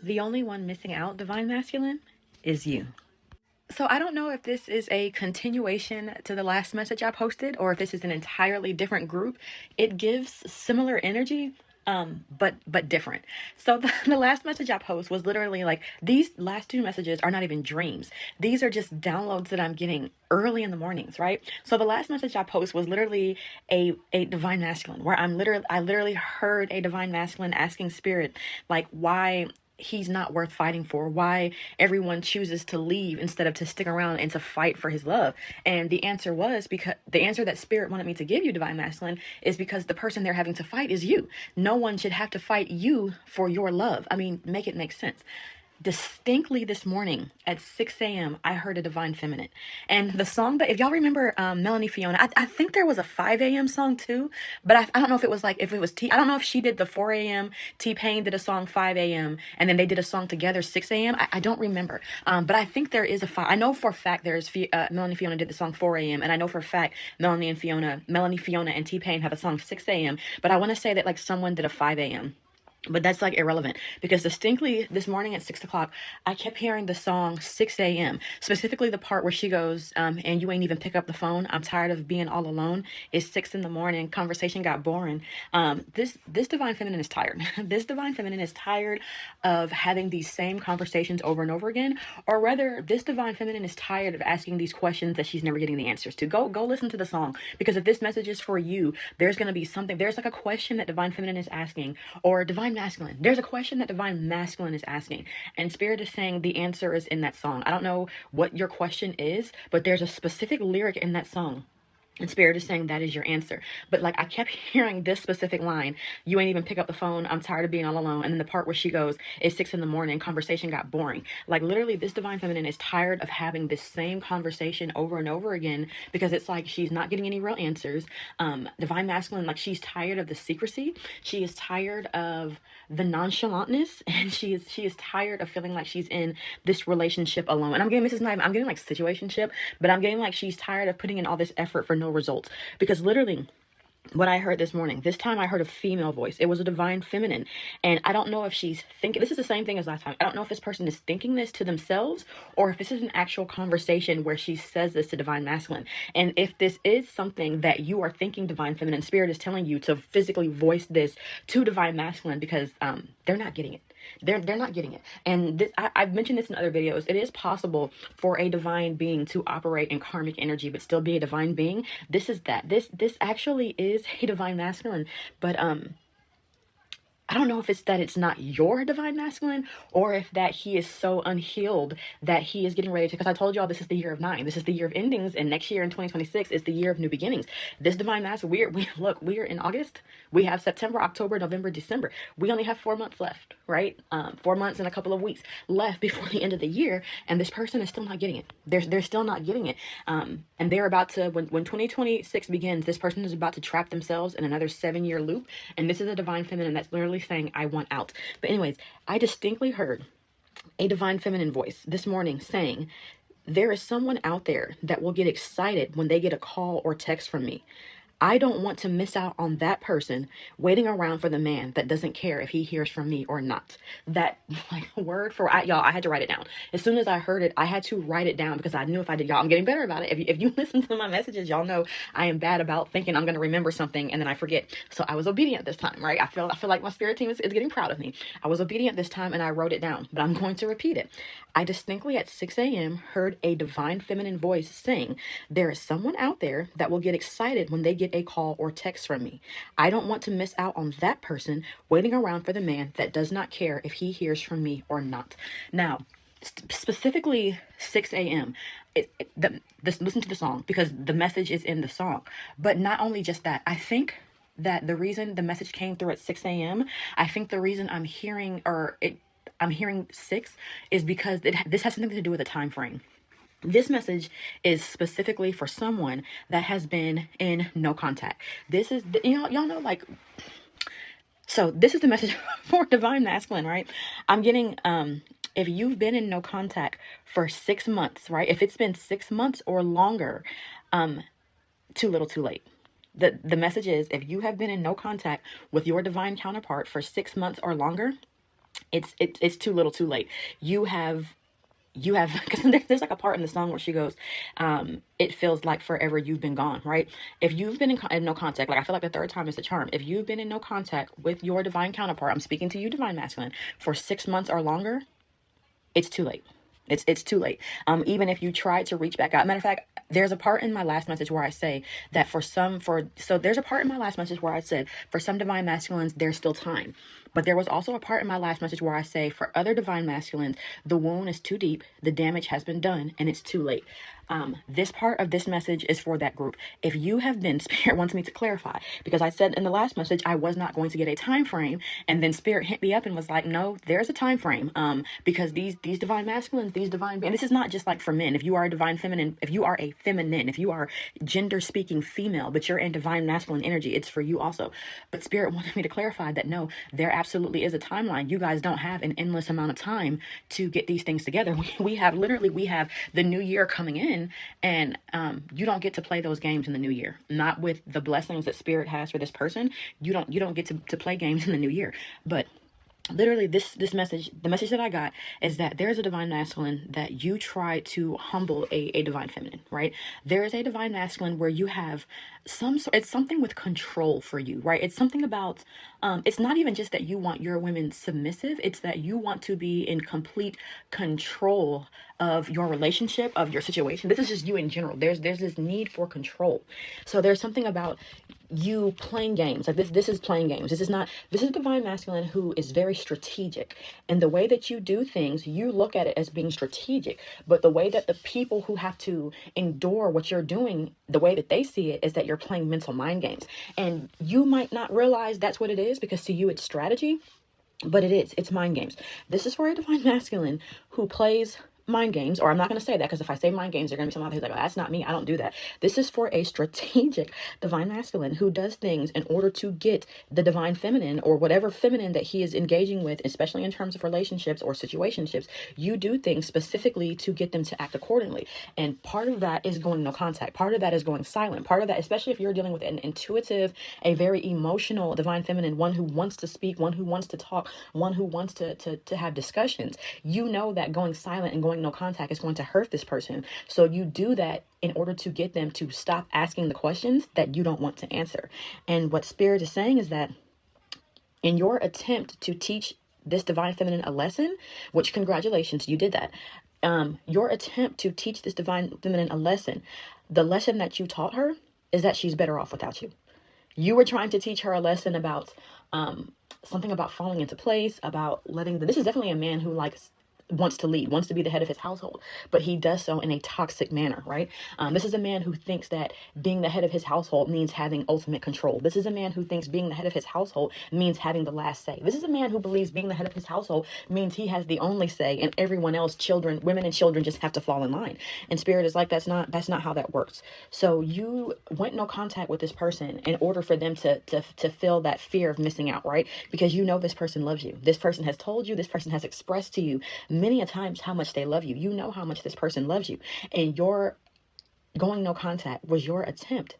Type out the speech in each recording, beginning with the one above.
The only one missing out, divine masculine, is you. So I don't know if this is a continuation to the last message I posted or if this is an entirely different group. It gives similar energy, but different. So the last message I post was literally like, these last two messages are not even dreams. These are just downloads that I'm getting early in the mornings, right? So the last message I post was literally a divine masculine, where I literally heard a divine masculine asking spirit, like, why he's not worth fighting for, why everyone chooses to leave instead of to stick around and to fight for his love. And the answer was, because the answer that spirit wanted me to give you, divine masculine, is because the person they're having to fight is you. No one should have to fight you for your love. I mean, make it make sense. Distinctly this morning at 6 a.m. I heard a divine feminine, and the song that, if y'all remember, Melanie Fiona, I think there was a 5 a.m. song too, but I don't know if it was like, if it was I don't know if she did the 4 a.m. T-Pain did a song 5 a.m. and then they did a song together 6 a.m. I don't remember, but I think there is a 5. I know for a fact there's Melanie Fiona did the song 4 a.m. and I know for a fact Melanie Fiona and T-Pain have a song 6 a.m. But I want to say that like someone did a 5 a.m. But that's like irrelevant, because distinctly this morning at 6 o'clock, I kept hearing the song 6 a.m. Specifically the part where she goes, and you ain't even pick up the phone. I'm tired of being all alone. It's 6 in the morning. Conversation got boring. This divine feminine is tired. This divine feminine is tired of having these same conversations over and over again. Or rather, this divine feminine is tired of asking these questions that she's never getting the answers to. Go listen to the song, because if this message is for you, there's going to be something. There's like a question that divine feminine is asking, or divine masculine. There's a question that divine masculine is asking, and spirit is saying the answer is in that song. I don't know what your question is, but there's a specific lyric in that song, and spirit is saying that is your answer. But like, I kept hearing this specific line, you ain't even pick up the phone, I'm tired of being all alone. And then the part where she goes, it's 6 in the morning, conversation got boring. Like literally this divine feminine is tired of having this same conversation over and over again, because it's like she's not getting any real answers. Divine masculine, like she's tired of the secrecy. She is tired of the nonchalantness, and she is tired of feeling like she's in this relationship alone. And I'm getting, I'm getting like situationship, but I'm getting like she's tired of putting in all this effort for no results. Because literally what I heard this morning, this time I heard a female voice. It was a divine feminine. And I don't know if she's thinking, this is the same thing as last time. I don't know if this person is thinking this to themselves, or if this is an actual conversation where she says this to divine masculine. And if this is something that you are thinking, divine feminine, spirit is telling you to physically voice this to divine masculine, because they're not getting it. They're not getting it. And this, I've mentioned this in other videos. It is possible for a divine being to operate in karmic energy but still be a divine being. This is that. This actually is a divine masculine, but I don't know if it's that it's not your divine masculine, or if that he is so unhealed that he is getting ready to, because I told y'all this is the year of 9. This is the year of endings, and next year in 2026 is the year of new beginnings. This divine masculine, we are in August. We have September, October, November, December. We only have 4 months left, right? 4 months and a couple of weeks left before the end of the year, and this person is still not getting it. They're still not getting it. And they're about to, when 2026 begins, this person is about to trap themselves in another 7-year loop. And this is a divine feminine that's literally saying, I want out. But anyways, I distinctly heard a divine feminine voice this morning saying, there is someone out there that will get excited when they get a call or text from me. I don't want to miss out on that person waiting around for the man that doesn't care if he hears from me or not. That, like, word for, y'all, I had to write it down. As soon as I heard it, I had to write it down, because I knew if I did, y'all, I'm getting better about it. If you listen to my messages, y'all know I am bad about thinking I'm going to remember something and then I forget. So I was obedient this time, right? I feel like my spirit team is getting proud of me. I was obedient this time and I wrote it down, but I'm going to repeat it. I distinctly at 6 a.m. heard a divine feminine voice saying, there is someone out there that will get excited when they get a call or text from me. I don't want to miss out on that person waiting around for the man that does not care if he hears from me or not. Now, specifically 6 a.m. Listen to the song, because the message is in the song. But not only just that, I think that the reason the message came through at 6 a.m., I think the reason I'm hearing 6 is because this has something to do with a time frame. This message is specifically for someone that has been in no contact. This is, y'all know, like, so this is the message for divine masculine, right? I'm getting, if you've been in no contact for 6 months, right? If it's been 6 months or longer, too little, too late. The message is, if you have been in no contact with your divine counterpart for 6 months or longer, It's too little too late. You have because there's like a part in the song where she goes, it feels like forever you've been gone, right? If you've been in no contact, like I feel like the third time is the charm. If you've been in no contact with your divine counterpart, I'm speaking to you, divine masculine, for 6 months or longer, it's too late. It's too late. Even if you try to reach back out. Matter of fact, there's a part in my last message where I say that there's a part in my last message where I said for some divine masculines, there's still time. But there was also a part in my last message where I say for other divine masculines, the wound is too deep, the damage has been done, and it's too late. This part of this message is for that group. If you have been, Spirit wants me to clarify, because I said in the last message I was not going to get a time frame, and then Spirit hit me up and was like, no, there's a time frame. Because these divine masculines, and this is not just like for men. If you are a divine feminine, if you are a feminine, if you are gender speaking female, but you're in divine masculine energy, it's for you also. But Spirit wanted me to clarify that no, there absolutely is a timeline. You guys don't have an endless amount of time to get these things together. We have the new year coming in, and you don't get to play those games in the new year. Not with the blessings that Spirit has for this person. You don't get to play games in the new year. But literally this message, the message that I got is that there's a divine masculine that you try to humble a divine feminine, right? There is a divine masculine where you have it's something with control for you, right? It's something about, it's not even just that you want your women submissive. It's that you want to be in complete control of your relationship, of your situation. This is just you in general. There's this need for control. So there's something about you playing games. Like this is playing games. This is divine masculine who is very strategic. And the way that you do things, you look at it as being strategic. But the way that the people who have to endure what you're doing, the way that they see it is that you're playing mental mind games. And you might not realize that's what it is, because to you it's strategy, but it's mind games. This is for a divine masculine who plays mind games, or I'm not going to say that, because if I say mind games, they're going to be someone who's like, oh, that's not me, I don't do that. This is for a strategic divine masculine who does things in order to get the divine feminine, or whatever feminine that he is engaging with, especially in terms of relationships or situationships. You do things specifically to get them to act accordingly. And part of that is going no contact. Part of that is going silent. Part of that, especially if you're dealing with an intuitive, a very emotional divine feminine, one who wants to speak, one who wants to talk, one who wants to have discussions, you know that going silent and going no contact is going to hurt this person. So you do that in order to get them to stop asking the questions that you don't want to answer. And what Spirit is saying is that in your attempt to teach this divine feminine a lesson, which congratulations, you did that. Your attempt to teach this divine feminine a lesson, the lesson that you taught her is that she's better off without you. You were trying to teach her a lesson about something about falling into place, about this is definitely a man who wants to lead, wants to be the head of his household, but he does so in a toxic manner, right? This is a man who thinks that being the head of his household means having ultimate control. This is a man who thinks being the head of his household means having the last say. This is a man who believes being the head of his household means he has the only say, and everyone else, women and children, just have to fall in line. And Spirit is like, that's not how that works. So you went no contact with this person in order for them to feel that fear of missing out, right? Because you know this person loves you. This person has told you, this person has expressed to you many a times how much they love you. You know how much this person loves you. And your going no contact was your attempt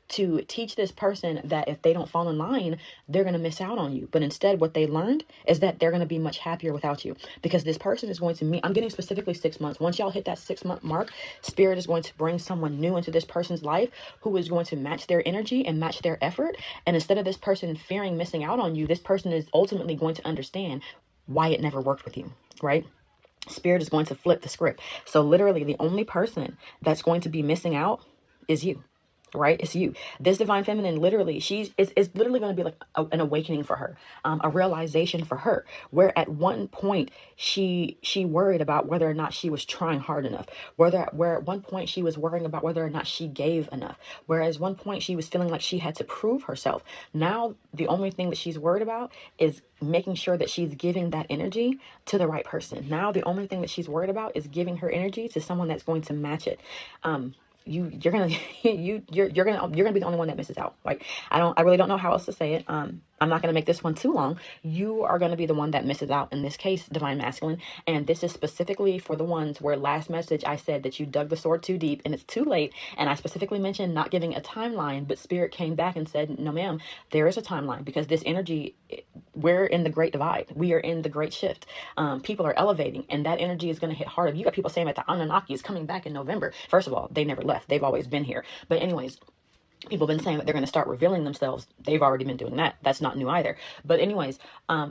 to teach this person that if they don't fall in line, they're going to miss out on you. But instead, what they learned is that they're going to be much happier without you, because this person is going to meet, I'm getting specifically 6 months. Once y'all hit that 6-month mark, Spirit is going to bring someone new into this person's life who is going to match their energy and match their effort. And instead of this person fearing missing out on you, this person is ultimately going to understand why it never worked with you, right? Spirit is going to flip the script. So literally the only person that's going to be missing out is you, right? It's you. This divine feminine, literally, it's literally going to be like an awakening for her, a realization for her, where at one point she worried about whether or not she was trying hard enough, where at one point she was worrying about whether or not she gave enough, whereas one point she was feeling like she had to prove herself. Now the only thing that she's worried about is making sure that she's giving that energy to the right person. Now the only thing that she's worried about is giving her energy to someone that's going to match it. You're gonna be the only one that misses out. Like, I really don't know how else to say it. I'm not gonna make this one too long. You are gonna be the one that misses out in this case, divine masculine. And this is specifically for the ones where last message I said that you dug the sword too deep and it's too late. And I specifically mentioned not giving a timeline, but Spirit came back and said, no ma'am, there is a timeline, because this energy, we're in the great divide. We are in the great shift. People are elevating, and that energy is going to hit harder. You got people saying that the Anunnaki is coming back in November. First of all, they never left. They've always been here. But anyways, people have been saying that they're going to start revealing themselves. They've already been doing that. That's not new either. But anyways,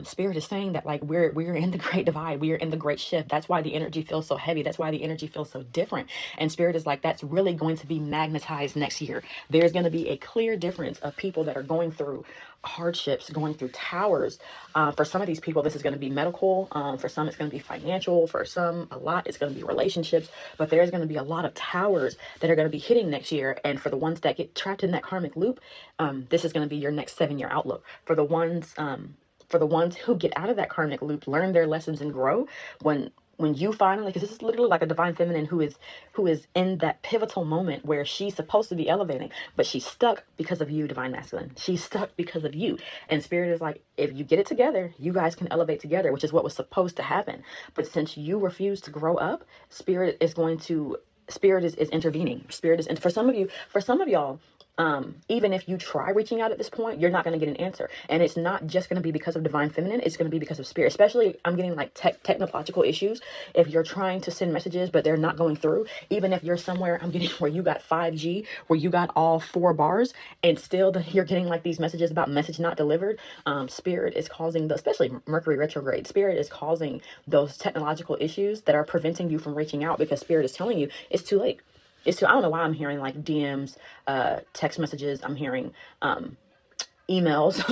Spirit is saying that like we're in the great divide. We are in the great shift. That's why the energy feels so heavy. That's why the energy feels so different. And Spirit is like, that's really going to be magnetized next year. There's going to be a clear difference of people that are going through hardships, going through towers. For some of these people, this is going to be medical. For some, it's going to be financial. For some, a lot, it's going to be relationships. But there's going to be a lot of towers that are going to be hitting next year. And for the ones that get trapped in that karmic loop, this is going to be your next 7-year outlook. For the ones who get out of that karmic loop, learn their lessons and grow, when you finally, because this is literally like a divine feminine who is in that pivotal moment where she's supposed to be elevating, but she's stuck because of you, divine masculine. She's stuck because of you. And Spirit is like, if you get it together, you guys can elevate together, which is what was supposed to happen. But since you refuse to grow up, Spirit is intervening. Spirit is, and for some of y'all, even if you try reaching out at this point, you're not going to get an answer. And it's not just going to be because of divine feminine. It's going to be because of Spirit. Especially, I'm getting like technological issues. If you're trying to send messages, but they're not going through, even if you're somewhere, I'm getting where you got 5G, where you got all 4 bars, and still you're getting like these messages about message not delivered. Spirit is causing especially Mercury retrograde. Spirit is causing those technological issues that are preventing you from reaching out, because Spirit is telling you it's too late. I don't know why I'm hearing like DMs, text messages. I'm hearing emails.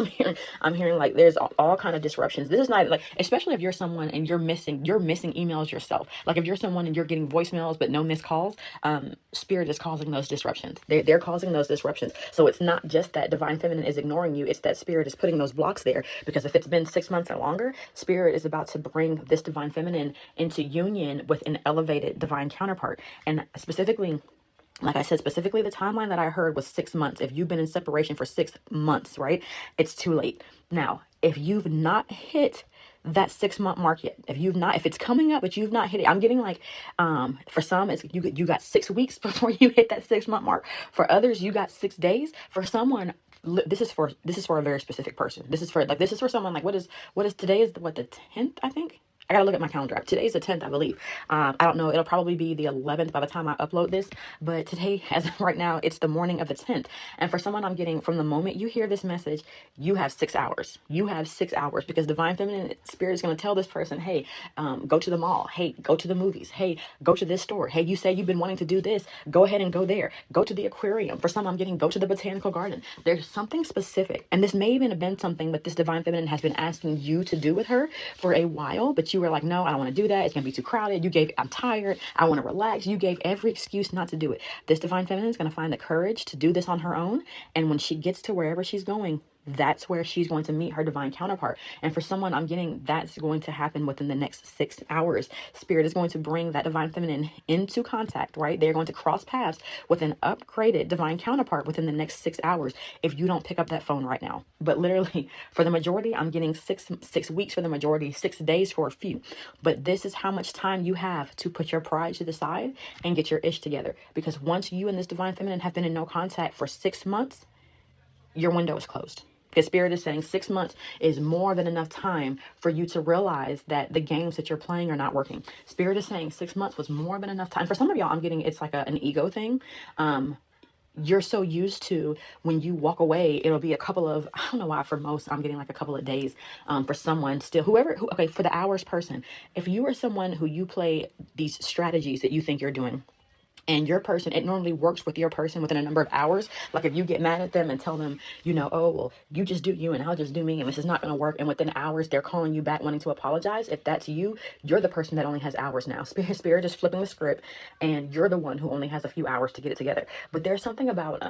I'm hearing like there's all kind of disruptions. This is not like, especially if you're someone and you're missing emails yourself. Like if you're someone and you're getting voicemails but no missed calls, Spirit is causing those disruptions. They're causing those disruptions. So it's not just that divine feminine is ignoring you. It's that Spirit is putting those blocks there, because if it's been 6 months or longer, Spirit is about to bring this divine feminine into union with an elevated divine counterpart. And specifically, like I said, specifically the timeline that I heard was 6 months. If you've been in separation for 6 months, right, it's too late. Now, if you've not hit that 6-month mark yet, if it's coming up, but you've not hit it, I'm getting like, for some, it's you got 6 weeks before you hit that 6-month mark. For others, you got 6 days. For someone, this is for a very specific person. This is for someone like, what is today is the 10th, I think. I gotta look at my calendar. Today's the 10th, I believe. I don't know. It'll probably be the 11th by the time I upload this. But today, as of right now, it's the morning of the 10th. And for someone, I'm getting, from the moment you hear this message, you have 6 hours. You have 6 hours, because divine feminine Spirit is going to tell this person, hey, go to the mall. Hey, go to the movies. Hey, go to this store. Hey, you say you've been wanting to do this. Go ahead and go there. Go to the aquarium. For some, I'm getting, go to the botanical garden. There's something specific. And this may even have been something that this divine feminine has been asking you to do with her for a while, but you were like, no, I don't want to do that. It's going to be too crowded. I'm tired. I want to relax. You gave every excuse not to do it. This divine feminine is going to find the courage to do this on her own. And when she gets to wherever she's going, that's where she's going to meet her divine counterpart. And for someone, I'm getting that's going to happen within the next 6 hours. Spirit is going to bring that divine feminine into contact, right? They're going to cross paths with an upgraded divine counterpart within the next 6 hours if you don't pick up that phone right now. But literally, for the majority, I'm getting six weeks for the majority, 6 days for a few. But this is how much time you have to put your pride to the side and get your ish together. Because once you and this divine feminine have been in no contact for 6 months, your window is closed. Because Spirit is saying 6 months is more than enough time for you to realize that the games that you're playing are not working. Spirit is saying 6 months was more than enough time. For some of y'all, I'm getting, it's like an ego thing. You're so used to when you walk away, it'll be a couple of, I don't know why, for most, I'm getting like a couple of days. For someone still, okay, for the hours person, if you are someone who you play these strategies that you think you're doing, and your person, it normally works with your person within a number of hours. Like if you get mad at them and tell them, oh, well, you just do you and I'll just do me and this is not going to work. And within hours, they're calling you back wanting to apologize. If that's you, you're the person that only has hours now. Spirit is flipping the script and you're the one who only has a few hours to get it together. But there's something about,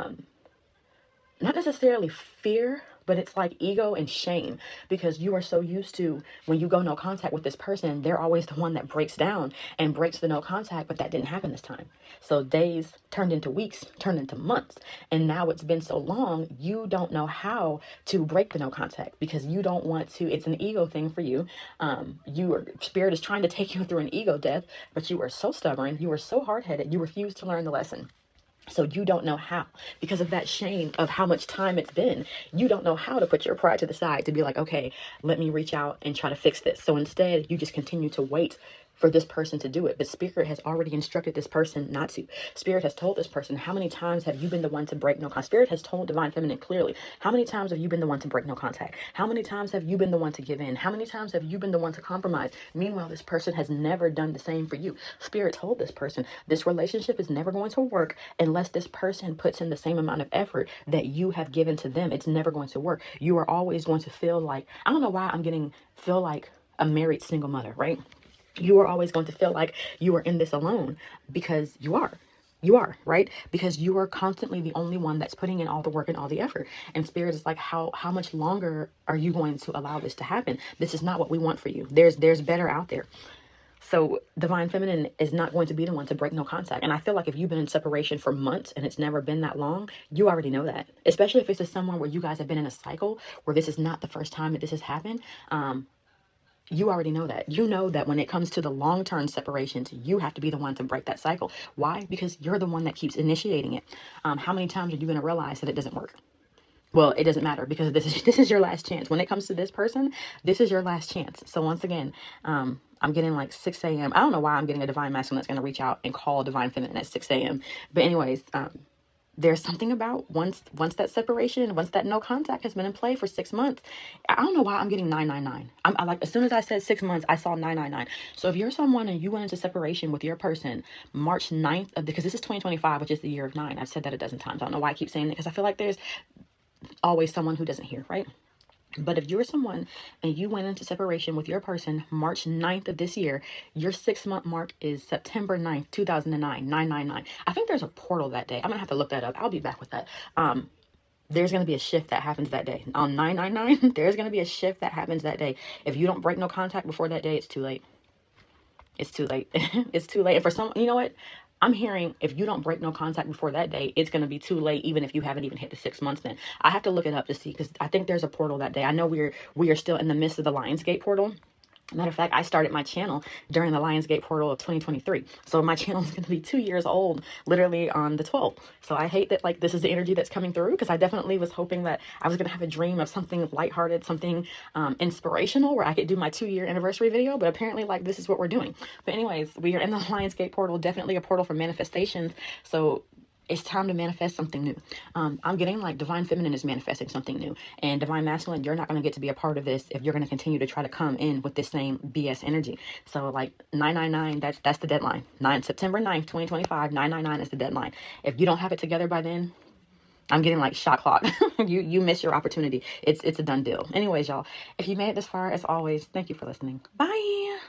not necessarily fear, but it's like ego and shame, because you are so used to when you go no contact with this person, they're always the one that breaks down and breaks the no contact, but that didn't happen this time. So days turned into weeks, turned into months. And now it's been so long, you don't know how to break the no contact because you don't want to, it's an ego thing for you. Spirit is trying to take you through an ego death, but you are so stubborn, you are so hard-headed, you refuse to learn the lesson. So you don't know how, because of that shame of how much time it's been. You don't know how to put your pride to the side to be like, okay, let me reach out and try to fix this. So instead, you just continue to wait for this person to do it. But Spirit has already instructed this person not to. Spirit has told this person, how many times have you been the one to break no contact? Spirit has told Divine Feminine clearly, how many times have you been the one to break no contact? How many times have you been the one to give in? How many times have you been the one to compromise? Meanwhile, this person has never done the same for you. Spirit told this person, this relationship is never going to work unless this person puts in the same amount of effort that you have given to them. It's never going to work. You are always going to feel like, I don't know why feel like a married single mother, right? You are always going to feel like you are in this alone, because you are, right? Because you are constantly the only one that's putting in all the work and all the effort. And Spirit is like, how much longer are you going to allow this to happen? This is not what we want for you. There's better out there. So Divine Feminine is not going to be the one to break no contact. And I feel like if you've been in separation for months and it's never been that long, you already know that. Especially if it's just someone where you guys have been in a cycle where this is not the first time that this has happened. You already know that. You know that when it comes to the long-term separations, you have to be the one to break that cycle. Why? Because you're the one that keeps initiating it. How many times are you going to realize that it doesn't work? Well, it doesn't matter, because this is your last chance. When it comes to this person, this is your last chance. So once again, I'm getting like 6 a.m. I don't know why I'm getting a Divine Masculine that's going to reach out and call Divine Feminine at 6 a.m. But anyways, there's something about once that separation, once that no contact has been in play for 6 months. I don't know why I'm getting 999. I like, as soon as I said 6 months, I saw 999. So if you're someone and you went into separation with your person March 9th because this is 2025, which is the year of 9. I've said that a dozen times. I don't know why I keep saying it, because I feel like there's always someone who doesn't hear, right? But if you're someone and you went into separation with your person March 9th of this year, your 6-month mark is September 9th, 2009, 999. I think there's a portal that day. I'm going to have to look that up. I'll be back with that. There's going to be a shift that happens that day. On 999, there's going to be a shift that happens that day. If you don't break no contact before that day, it's too late. It's too late. It's too late. And for some, you know what? I'm hearing if you don't break no contact before that day, it's going to be too late, even if you haven't even hit the 6 months then. I have to look it up to see, because I think there's a portal that day. I know we are still in the midst of the Lionsgate portal. Matter of fact, I started my channel during the Lionsgate portal of 2023. So my channel is going to be 2 years old, literally on the 12th. So I hate that, like, this is the energy that's coming through, because I definitely was hoping that I was going to have a dream of something lighthearted, something inspirational, where I could do my 2-year anniversary video. But apparently, like, this is what we're doing. But anyways, we are in the Lionsgate portal, definitely a portal for manifestations. So it's time to manifest something new. I'm getting like Divine Feminine is manifesting something new, and Divine Masculine, you're not going to get to be a part of this if you're going to continue to try to come in with this same BS energy. So like 999, that's the deadline. September 9th, 2025, 999 is the deadline. If you don't have it together by then, I'm getting like shot clock. you miss your opportunity. It's a done deal. Anyways, y'all, if you made it this far, as always, thank you for listening. Bye.